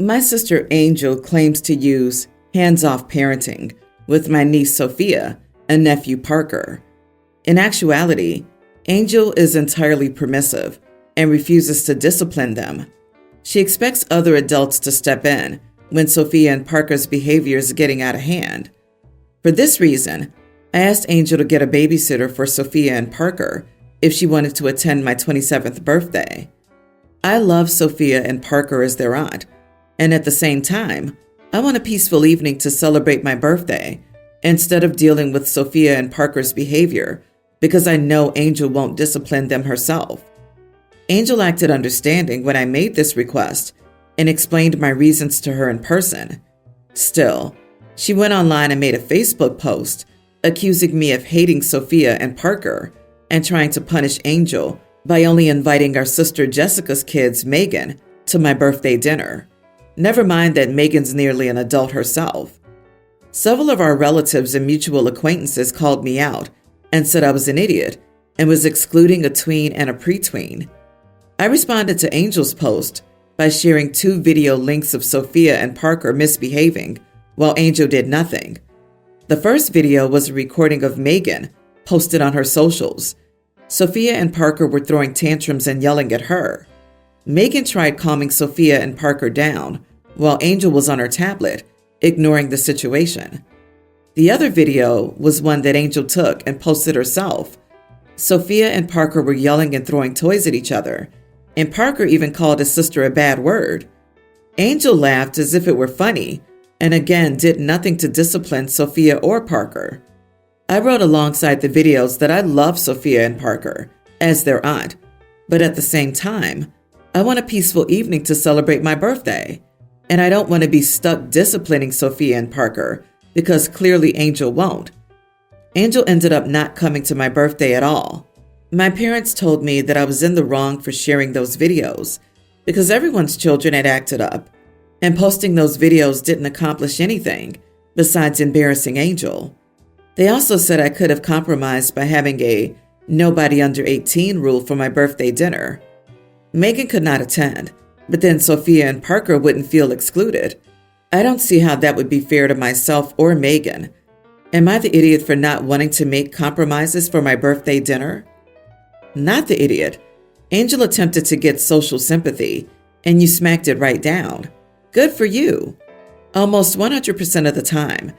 My sister Angel claims to use hands-off parenting with my niece Sophia and nephew Parker. In actuality, Angel is entirely permissive and refuses to discipline them. She expects other adults to step in when Sophia and Parker's behavior is getting out of hand. For this reason, I asked Angel to get a babysitter for Sophia and Parker if she wanted to attend my 27th birthday. I love Sophia and Parker as their aunt, and at the same time, I want a peaceful evening to celebrate my birthday instead of dealing with Sophia and Parker's behavior because I know Angel won't discipline them herself. Angel acted understanding when I made this request and explained my reasons to her in person. Still, she went online and made a Facebook post accusing me of hating Sophia and Parker and trying to punish Angel by only inviting our sister Jessica's kids, Megan, to my birthday dinner. Never mind that Megan's nearly an adult herself. Several of our relatives and mutual acquaintances called me out and said I was an idiot and was excluding a tween and a pretween. I responded to Angel's post by sharing 2 video links of Sophia and Parker misbehaving while Angel did nothing. The first video was a recording of Megan posted on her socials. Sophia and Parker were throwing tantrums and yelling at her. Megan tried calming Sophia and Parker down while Angel was on her tablet, ignoring the situation. The other video was one that Angel took and posted herself. Sophia and Parker were yelling and throwing toys at each other, and Parker even called his sister a bad word. Angel laughed as if it were funny, and again did nothing to discipline Sophia or Parker. I wrote alongside the videos that I love Sophia and Parker as their aunt, but at the same time, I want a peaceful evening to celebrate my birthday, and I don't want to be stuck disciplining Sophia and Parker because clearly Angel won't. Angel ended up not coming to my birthday at all. My parents told me that I was in the wrong for sharing those videos because everyone's children had acted up, and posting those videos didn't accomplish anything besides embarrassing Angel. They also said I could have compromised by having a nobody under 18 rule for my birthday dinner. Megan could not attend, but then Sophia and Parker wouldn't feel excluded. I don't see how that would be fair to myself or Megan. Am I the idiot for not wanting to make compromises for my birthday dinner? Not the idiot. Angel attempted to get social sympathy, and you smacked it right down. Good for you. Almost 100% of the time,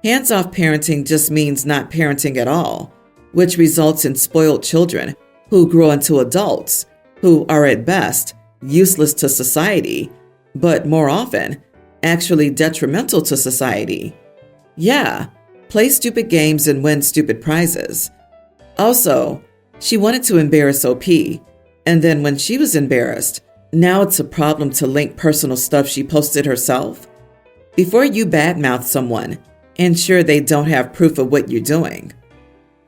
hands-off parenting just means not parenting at all, which results in spoiled children who grow into adults who are at best useless to society, but more often, actually detrimental to society. Yeah, play stupid games and win stupid prizes. Also, she wanted to embarrass OP, and then when she was embarrassed, now it's a problem to link personal stuff she posted herself. Before you badmouth someone, ensure they don't have proof of what you're doing.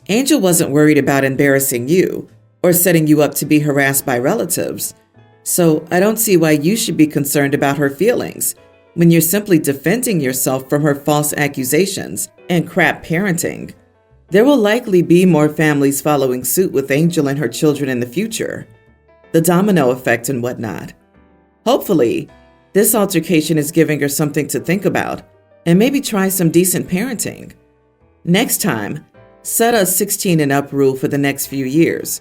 Angel wasn't worried about embarrassing you or setting you up to be harassed by relatives, so I don't see why you should be concerned about her feelings when you're simply defending yourself from her false accusations and crap parenting. There will likely be more families following suit with Angel and her children in the future. The domino effect and whatnot. Hopefully, this altercation is giving her something to think about and maybe try some decent parenting. Next time, set a 16 and up rule for the next few years.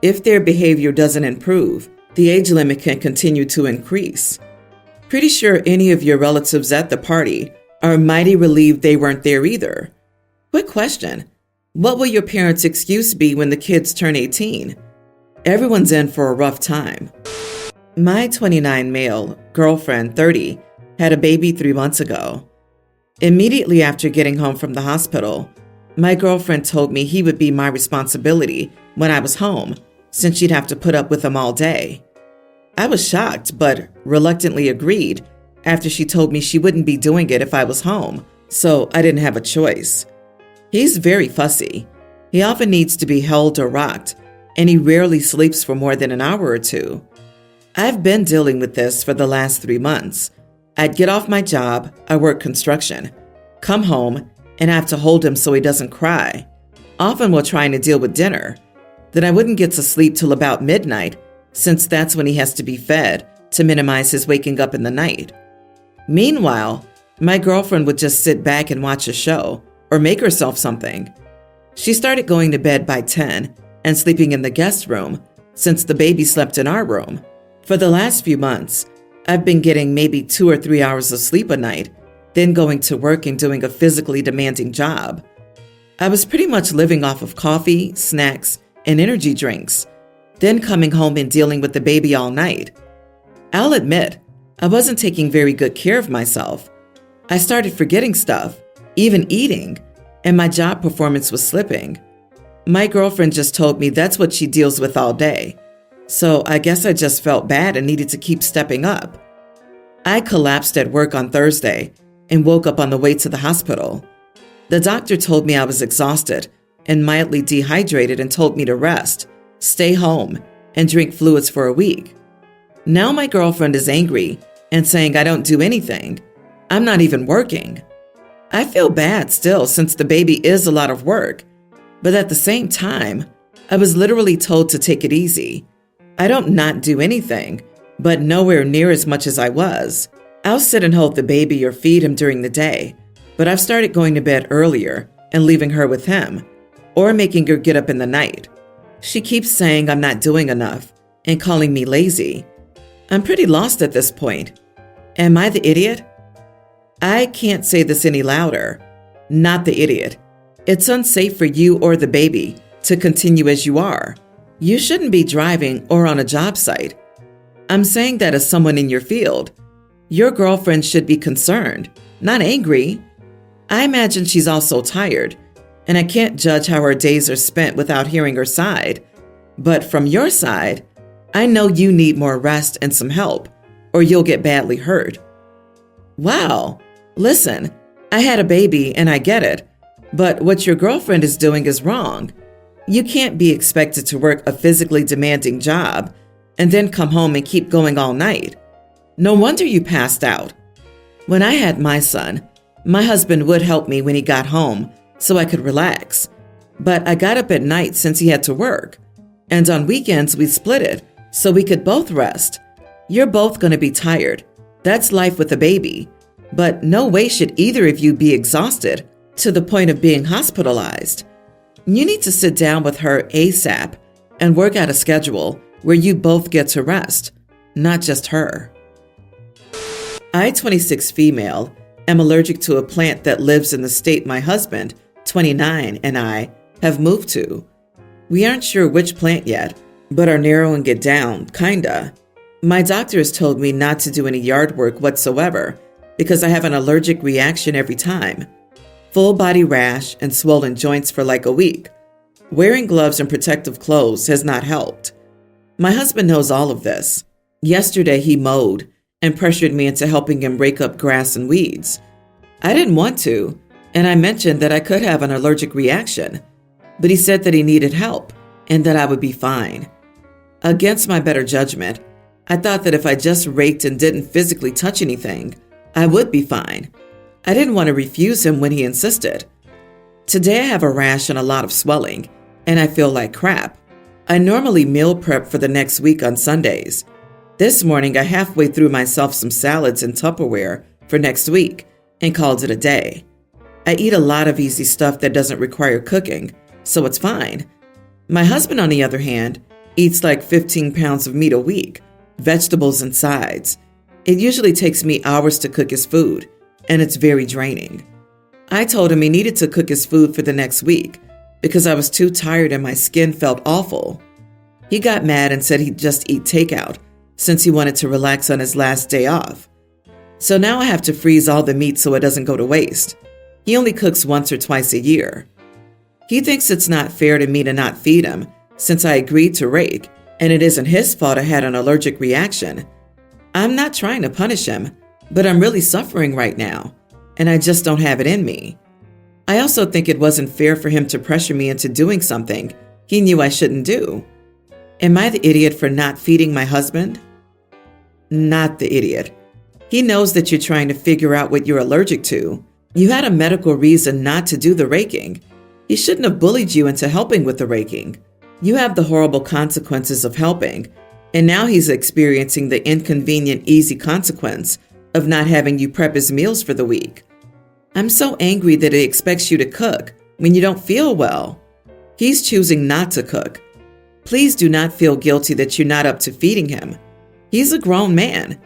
If their behavior doesn't improve, the age limit can continue to increase. Pretty sure any of your relatives at the party are mighty relieved they weren't there either. Quick question. What will your parents' excuse be when the kids turn 18? Everyone's in for a rough time. My 29 male girlfriend, 30, had a baby 3 months ago. Immediately after getting home from the hospital, my girlfriend told me he would be my responsibility when I was home, since she'd have to put up with him all day. I was shocked, but reluctantly agreed after she told me she wouldn't be doing it if I was home, so I didn't have a choice. He's very fussy. He often needs to be held or rocked, and he rarely sleeps for more than an hour or two. I've been dealing with this for the last 3 months. I'd get off my job, I work construction, come home, and have to hold him so he doesn't cry, often while trying to deal with dinner. Then I wouldn't get to sleep till about midnight, since that's when he has to be fed to minimize his waking up in the night. Meanwhile, my girlfriend would just sit back and watch a show or make herself something. She started going to bed by 10 and sleeping in the guest room since the baby slept in our room. For the last few months, I've been getting maybe 2 or 3 hours of sleep a night, then going to work and doing a physically demanding job. I was pretty much living off of coffee, snacks, and energy drinks, then coming home and dealing with the baby all night. I'll admit, I wasn't taking very good care of myself. I started forgetting stuff, even eating, and my job performance was slipping. My girlfriend just told me that's what she deals with all day. So I guess I just felt bad and needed to keep stepping up. I collapsed at work on Thursday and woke up on the way to the hospital. The doctor told me I was exhausted and mildly dehydrated and told me to rest, stay home, and drink fluids for a week. Now my girlfriend is angry and saying I don't do anything. I'm not even working. I feel bad still since the baby is a lot of work, but at the same time, I was literally told to take it easy. I don't not do anything, but nowhere near as much as I was. I'll sit and hold the baby or feed him during the day, but I've started going to bed earlier and leaving her with him, or making her get up in the night. She keeps saying I'm not doing enough and calling me lazy. I'm pretty lost at this point. Am I the idiot? I can't say this any louder. Not the idiot. It's unsafe for you or the baby to continue as you are. You shouldn't be driving or on a job site. I'm saying that as someone in your field. Your girlfriend should be concerned, not angry. I imagine she's also tired, and I can't judge how her days are spent without hearing her side. But from your side, I know you need more rest and some help, or you'll get badly hurt. Wow, listen, I had a baby and I get it, but what your girlfriend is doing is wrong. You can't be expected to work a physically demanding job and then come home and keep going all night. No wonder you passed out. When I had my son, my husband would help me when he got home so I could relax. But I got up at night since he had to work. And on weekends, we split it so we could both rest. You're both going to be tired. That's life with a baby. But no way should either of you be exhausted to the point of being hospitalized. You need to sit down with her ASAP and work out a schedule where you both get to rest, not just her. I, 26 female, am allergic to a plant that lives in the state my husband, 29, and I have moved to. We aren't sure which plant yet, but are narrowing it down, kinda. My doctor has told me not to do any yard work whatsoever because I have an allergic reaction every time. Full body rash and swollen joints for like a week. Wearing gloves and protective clothes has not helped. My husband knows all of this. Yesterday he mowed and pressured me into helping him rake up grass and weeds. I didn't want to, and I mentioned that I could have an allergic reaction, but he said that he needed help and that I would be fine. Against my better judgment, I thought that if I just raked and didn't physically touch anything, I would be fine. I didn't want to refuse him when he insisted. Today I have a rash and a lot of swelling, and I feel like crap. I normally meal prep for the next week on Sundays. This morning I halfway threw myself some salads in Tupperware for next week and called it a day. I eat a lot of easy stuff that doesn't require cooking, so it's fine. My husband, on the other hand, eats like 15 pounds of meat a week, vegetables and sides. It usually takes me hours to cook his food, and it's very draining. I told him he needed to cook his food for the next week because I was too tired and my skin felt awful. He got mad and said he'd just eat takeout since he wanted to relax on his last day off. So now I have to freeze all the meat so it doesn't go to waste. He only cooks once or twice a year. He thinks it's not fair to me to not feed him since I agreed to rake, and it isn't his fault I had an allergic reaction. I'm not trying to punish him, but I'm really suffering right now, and I just don't have it in me. I also think it wasn't fair for him to pressure me into doing something he knew I shouldn't do. Am I the idiot for not feeding my husband? Not the idiot. He knows that you're trying to figure out what you're allergic to. You had a medical reason not to do the raking. He shouldn't have bullied you into helping with the raking. You have the horrible consequences of helping, and now he's experiencing the inconvenient, easy consequence of not having you prep his meals for the week. I'm so angry that he expects you to cook when you don't feel well. He's choosing not to cook. Please do not feel guilty that you're not up to feeding him. He's a grown man.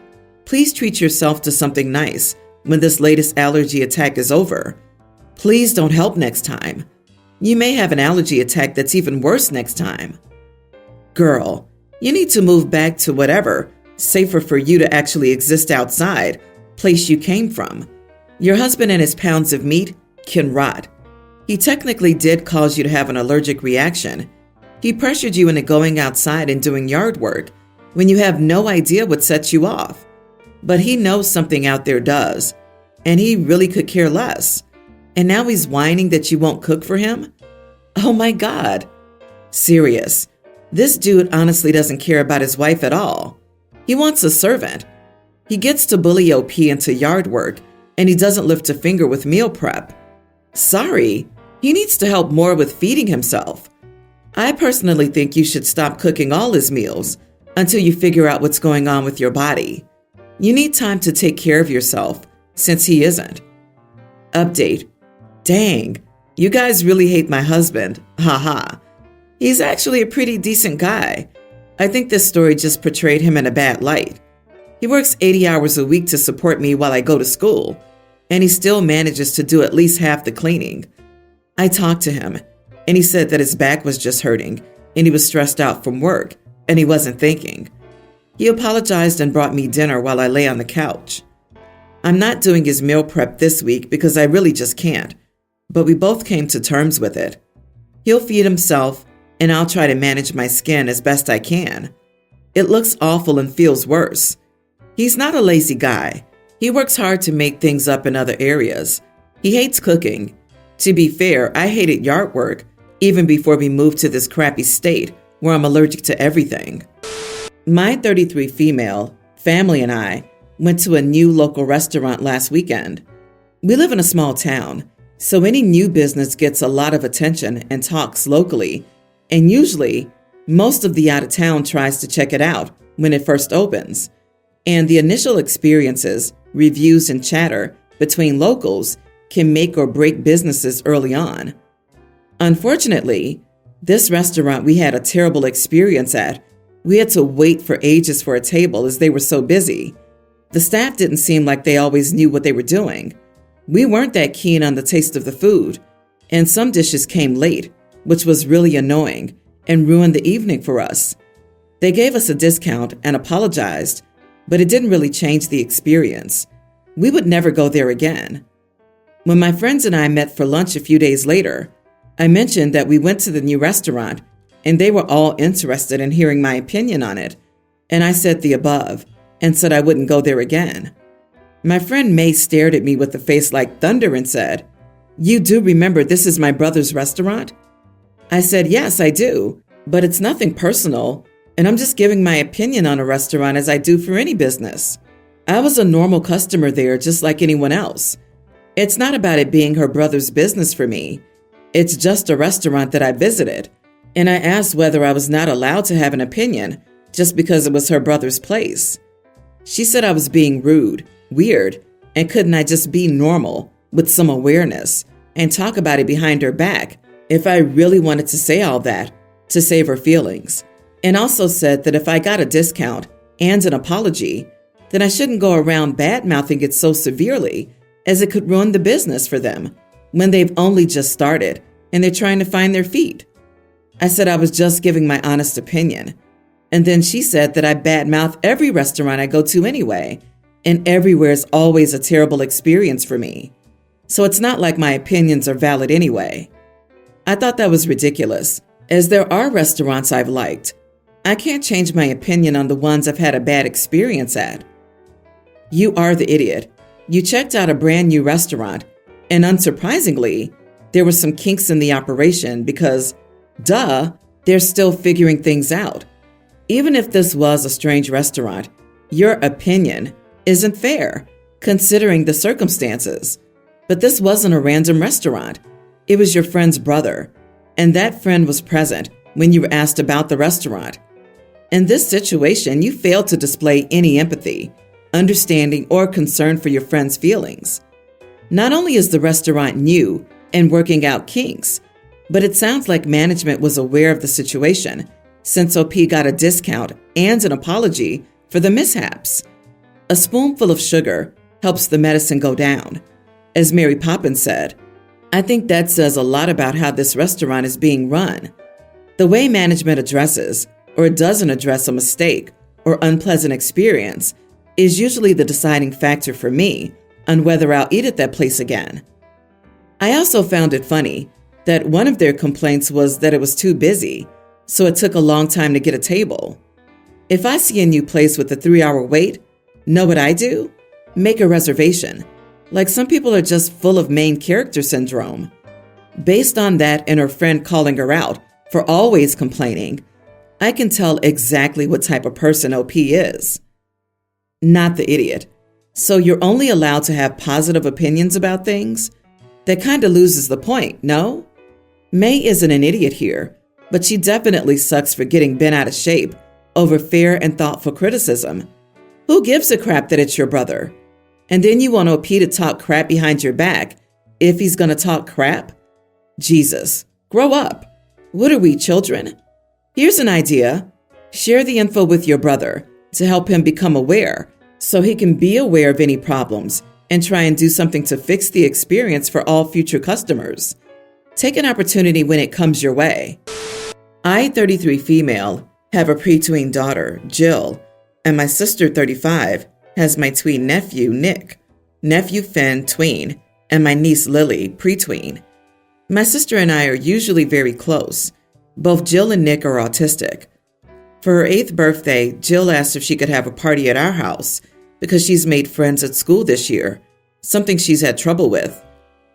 Please treat yourself to something nice when this latest allergy attack is over. Please don't help next time. You may have an allergy attack that's even worse next time. Girl, you need to move back to whatever, safer for you to actually exist outside, place you came from. Your husband and his pounds of meat can rot. He technically did cause you to have an allergic reaction. He pressured you into going outside and doing yard work when you have no idea what sets you off. But he knows something out there does, and he really could care less. And now he's whining that you won't cook for him? Oh my God. Serious. This dude honestly doesn't care about his wife at all. He wants a servant. He gets to bully OP into yard work, and he doesn't lift a finger with meal prep. Sorry, he needs to help more with feeding himself. I personally think you should stop cooking all his meals until you figure out what's going on with your body. You need time to take care of yourself since he isn't. Update. Dang, you guys really hate my husband. Haha. He's actually a pretty decent guy. I think this story just portrayed him in a bad light. He works 80 hours a week to support me while I go to school, and he still manages to do at least half the cleaning. I talked to him, and he said that his back was just hurting, and he was stressed out from work, and he wasn't thinking. He apologized and brought me dinner while I lay on the couch. I'm not doing his meal prep this week because I really just can't, but we both came to terms with it. He'll feed himself, and I'll try to manage my skin as best I can. It looks awful and feels worse. He's not a lazy guy. He works hard to make things up in other areas. He hates cooking. To be fair, I hated yard work even before we moved to this crappy state where I'm allergic to everything. My 33 female family and I went to a new local restaurant last weekend. We live in a small town, so any new business gets a lot of attention and talks locally, and usually most of the out-of-town tries to check it out when it first opens. And the initial experiences, reviews, and chatter between locals can make or break businesses early on. Unfortunately, this restaurant we had a terrible experience at. We had to wait for ages for a table as they were so busy. The staff didn't seem like they always knew what they were doing. We weren't that keen on the taste of the food, and some dishes came late, which was really annoying and ruined the evening for us. They gave us a discount and apologized, but it didn't really change the experience. We would never go there again. When my friends and I met for lunch a few days later, I mentioned that we went to the new restaurant, and they were all interested in hearing my opinion on it, and I said the above and said I wouldn't go there again. My friend May stared at me with a face like thunder and said, "You do remember this is my brother's restaurant?" I said, "Yes, I do, but it's nothing personal, and I'm just giving my opinion on a restaurant as I do for any business. I was a normal customer there just like anyone else. It's not about it being her brother's business for me. It's just a restaurant that I visited, and I asked whether I was not allowed to have an opinion just because it was her brother's place." She said I was being rude, weird, and couldn't I just be normal with some awareness and talk about it behind her back if I really wanted to say all that to save her feelings, and also said that if I got a discount and an apology, then I shouldn't go around bad-mouthing it so severely as it could ruin the business for them when they've only just started and they're trying to find their feet. I said I was just giving my honest opinion. And then she said that I badmouth every restaurant I go to anyway, and everywhere is always a terrible experience for me. So it's not like my opinions are valid anyway. I thought that was ridiculous, as there are restaurants I've liked. I can't change my opinion on the ones I've had a bad experience at. You are the idiot. You checked out a brand new restaurant, and unsurprisingly, there were some kinks in the operation because, duh, they're still figuring things out. Even if this was a strange restaurant, your opinion isn't fair, considering the circumstances. But this wasn't a random restaurant. It was your friend's brother, and that friend was present when you were asked about the restaurant. In this situation, you failed to display any empathy. understanding, or concern for your friend's feelings. Not only is the restaurant new and working out kinks, but it sounds like management was aware of the situation since OP got a discount and an apology for the mishaps. A spoonful of sugar helps the medicine go down. As Mary Poppins said, I think that says a lot about how this restaurant is being run. The way management addresses or doesn't address a mistake or unpleasant experience is usually the deciding factor for me on whether I'll eat at that place again. I also found it funny that one of their complaints was that it was too busy, so it took a long time to get a table. If I see a new place with a 3-hour wait, know what I do? Make a reservation. Like some people are just full of main character syndrome. Based on that and her friend calling her out for always complaining, I can tell exactly what type of person OP is. Not the idiot. So you're only allowed to have positive opinions about things? That kind of loses the point, no? May isn't an idiot here, but she definitely sucks for getting bent out of shape over fair and thoughtful criticism. Who gives a crap that it's your brother? And then you want OP to talk crap behind your back if he's gonna talk crap? Jesus, grow up. What are we, children? Here's an idea. Share the info with your brother to help him become aware so he can be aware of any problems and try and do something to fix the experience for all future customers. Take an opportunity when it comes your way. I, 33 female, have a preteen daughter, Jill, and my sister, 35, has my tween nephew, Nick, nephew Finn, tween, and my niece, Lily, pretween. My sister and I are usually very close. Both Jill and Nick are autistic. For her 8th birthday, Jill asked if she could have a party at our house because she's made friends at school this year, something she's had trouble with.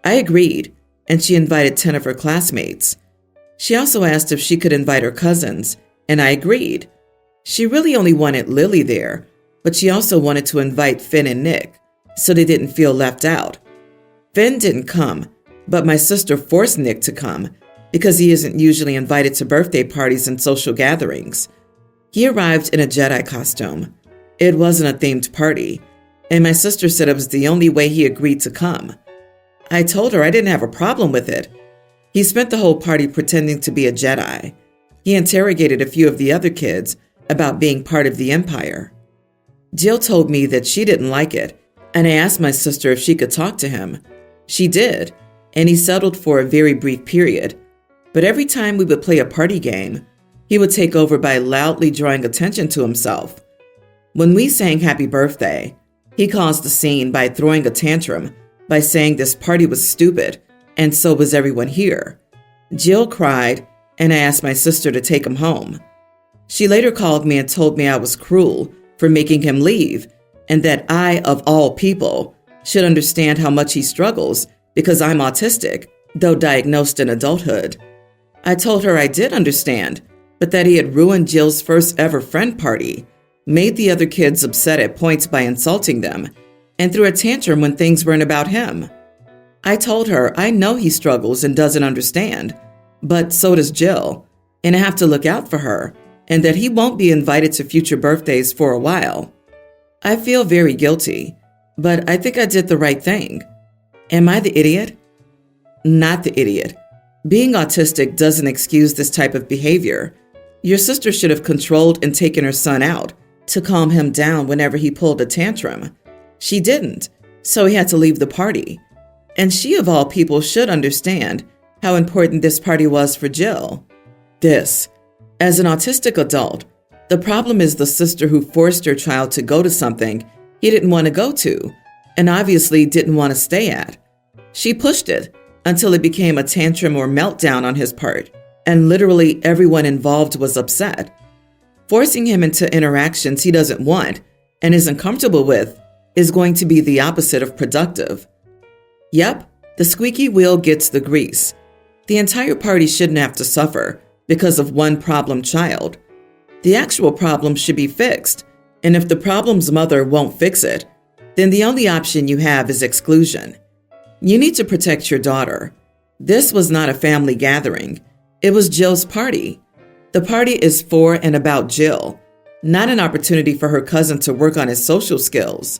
I agreed, and she invited 10 of her classmates. She also asked if she could invite her cousins, and I agreed. She really only wanted Lily there, but she also wanted to invite Finn and Nick, so they didn't feel left out. Finn didn't come, but my sister forced Nick to come because he isn't usually invited to birthday parties and social gatherings. He arrived in a Jedi costume. It wasn't a themed party, and my sister said it was the only way he agreed to come. I told her I didn't have a problem with it. He spent the whole party pretending to be a Jedi. He interrogated a few of the other kids about being part of the Empire. Jill told me that she didn't like it, and I asked my sister if she could talk to him. She did, and he settled for a very brief period. But every time we would play a party game, he would take over by loudly drawing attention to himself. When we sang Happy Birthday, he caused a scene by throwing a tantrum by saying this party was stupid, and so was everyone here. Jill cried, and I asked my sister to take him home. She later called me and told me I was cruel for making him leave, and that I, of all people, should understand how much he struggles because I'm autistic, though diagnosed in adulthood. I told her I did understand, but that he had ruined Jill's first ever friend party, made the other kids upset at points by insulting them, and threw a tantrum when things weren't about him. I told her I know he struggles and doesn't understand, but so does Jill, and I have to look out for her, and that he won't be invited to future birthdays for a while. I feel very guilty, but I think I did the right thing. Am I the idiot? Not the idiot. Being autistic doesn't excuse this type of behavior. Your sister should have controlled and taken her son out to calm him down whenever he pulled a tantrum. She didn't, so he had to leave the party. And she, of all people, should understand how important this party was for Jill. As an autistic adult, the problem is the sister who forced her child to go to something he didn't want to go to, and obviously didn't want to stay at. She pushed it until it became a tantrum or meltdown on his part, and literally everyone involved was upset. Forcing him into interactions he doesn't want and isn't comfortable with is going to be the opposite of productive. Yep, the squeaky wheel gets the grease. The entire party shouldn't have to suffer because of one problem child. The actual problem should be fixed, and if the problem's mother won't fix it, then the only option you have is exclusion. You need to protect your daughter. This was not a family gathering. It was Jill's party. The party is for and about Jill. not an opportunity for her cousin to work on his social skills.